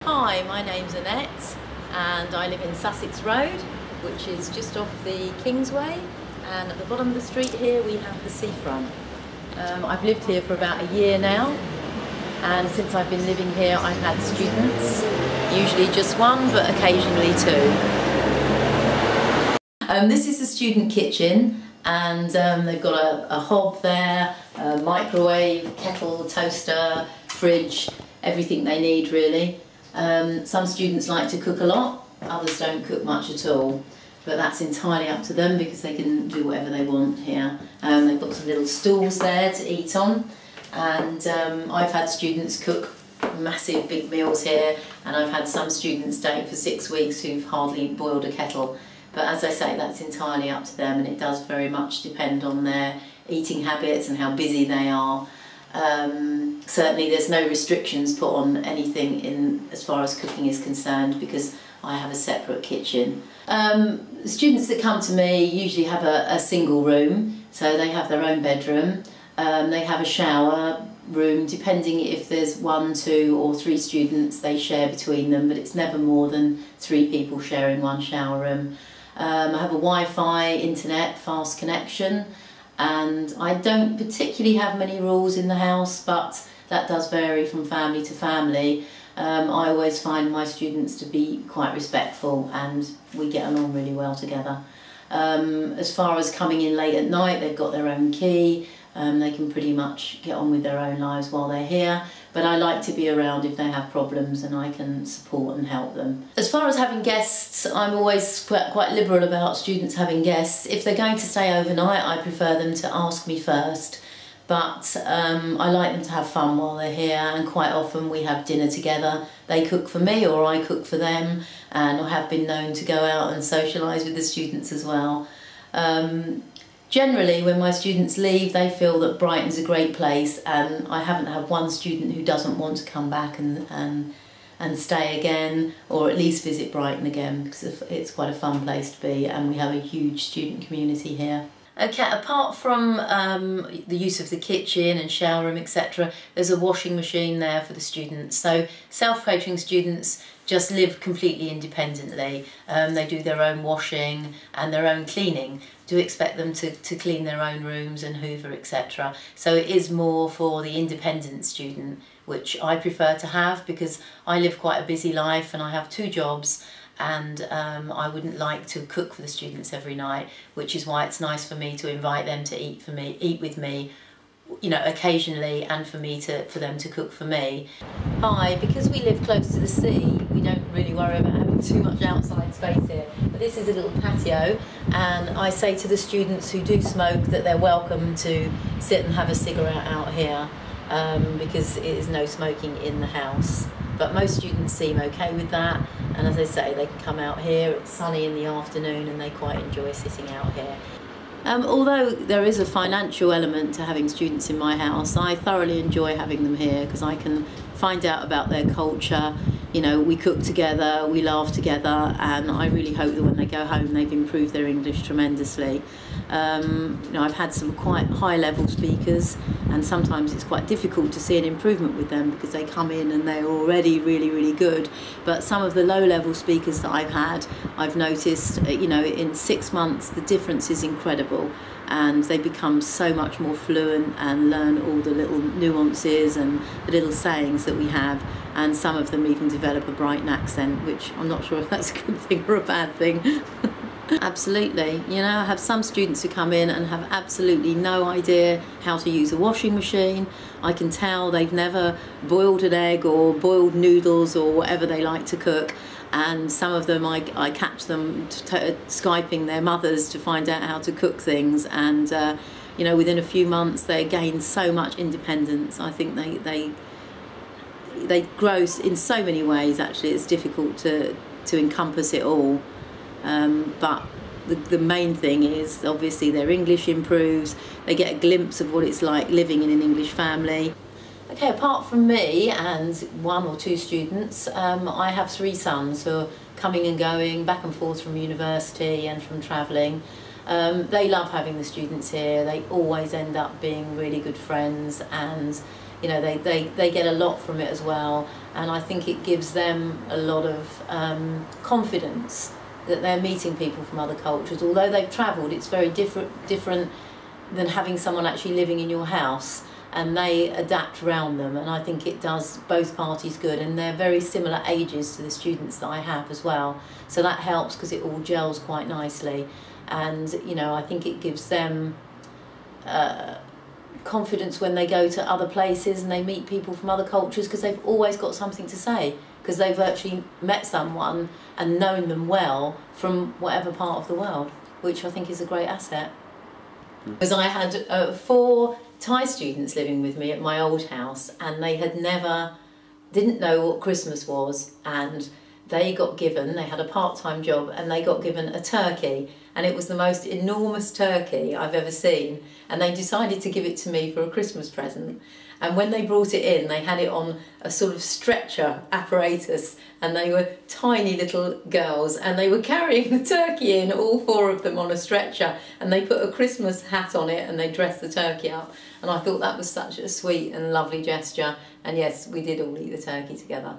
Hi, my name's Annette and I live in Sussex Road, which is just off the Kingsway, and at the bottom of the street here we have the seafront. I've lived here for about a year now, and since I've been living here I've had students, usually just one but occasionally two. This is the student kitchen, and they've got a hob there, a microwave, kettle, toaster, fridge, everything they need really. Some students like to cook a lot, others don't cook much at all, but that's entirely up to them because they can do whatever they want here. They've got some little stools there to eat on, and I've had students cook massive big meals here, and I've had some students stay for 6 weeks who've hardly boiled a kettle. But as I say, that's entirely up to them, and it does very much depend on their eating habits and how busy they are. Certainly there's no restrictions put on anything in as far as cooking is concerned because I have a separate kitchen. Students that come to me usually have a single room, so they have their own bedroom. They have a shower room, depending if there's 1, 2 or 3 students, they share between them, but it's never more than 3 people sharing one shower room. I have a Wi-Fi, internet, fast connection, and I don't particularly have many rules in the house, but that does vary from family to family. I always find my students to be quite respectful and we get along really well together. As far as coming in late at night, they've got their own key. They can pretty much get on with their own lives while they're here, but I like to be around if they have problems and I can support and help them. As far as having guests, I'm always quite liberal about students having guests. If they're going to stay overnight, I prefer them to ask me first, but I like them to have fun while they're here, and quite often we have dinner together. They cook for me or I cook for them, and I have been known to go out and socialise with the students as well. Generally, when my students leave, they feel that Brighton's a great place, and I haven't had one student who doesn't want to come back and stay again, or at least visit Brighton again, because it's quite a fun place to be, and we have a huge student community here. Okay, apart from the use of the kitchen and shower room, etc., there's a washing machine there for the students. So self-catering students just live completely independently. They do their own washing and their own cleaning. Do expect them to clean their own rooms and hoover, etc. So it is more for the independent student, which I prefer to have because I live quite a busy life and I have 2 jobs, and I wouldn't like to cook for the students every night, which is why it's nice for me to invite them to eat with me, you know, occasionally, and for them to cook for me. Hi, because we live close to the sea, we don't really worry about having too much outside space here. But this is a little patio, and I say to the students who do smoke that they're welcome to sit and have a cigarette out here, because it is no smoking in the house. But most students seem okay with that, and as I say, they can come out here. It's sunny in the afternoon and they quite enjoy sitting out here. Although there is a financial element to having students in my house, I thoroughly enjoy having them here because I can find out about their culture. You know, we cook together, we laugh together, and I really hope that when they go home they've improved their English tremendously. You know, I've had some quite high-level speakers, and sometimes it's quite difficult to see an improvement with them because they come in and they're already really, really good. But some of the low-level speakers that I've had, I've noticed, you know, in 6 months the difference is incredible, and they become so much more fluent and learn all the little nuances and the little sayings that we have, and some of them even develop a Brighton accent, which I'm not sure if that's a good thing or a bad thing. Absolutely. You know, I have some students who come in and have absolutely no idea how to use a washing machine. I can tell they've never boiled an egg or boiled noodles or whatever they like to cook, and some of them I catch them Skyping their mothers to find out how to cook things, and you know, within a few months they gain so much independence. I think they grow in so many ways. Actually, it's difficult to encompass it all. But the main thing is obviously their English improves, they get a glimpse of what it's like living in an English family. Okay, apart from me and 1 or 2 students, I have 3 sons who are coming and going back and forth from university and from travelling. They love having the students here. They always end up being really good friends, and you know, they get a lot from it as well, and I think it gives them a lot of confidence that they're meeting people from other cultures. Although they've travelled, it's very different than having someone actually living in your house, and they adapt around them, and I think it does both parties good, and they're very similar ages to the students that I have as well, so that helps because it all gels quite nicely. And you know, I think it gives them confidence when they go to other places and they meet people from other cultures, because they've always got something to say, because they've actually met someone and known them well from whatever part of the world, which I think is a great asset. Because I had 4 Thai students living with me at my old house, and they didn't know what Christmas was, and they had a part-time job, and they got given a turkey, and it was the most enormous turkey I've ever seen, and they decided to give it to me for a Christmas present. And when they brought it in, they had it on a sort of stretcher apparatus, and they were tiny little girls, and they were carrying the turkey in, all 4 of them on a stretcher, and they put a Christmas hat on it and they dressed the turkey up. And I thought that was such a sweet and lovely gesture, and yes, we did all eat the turkey together.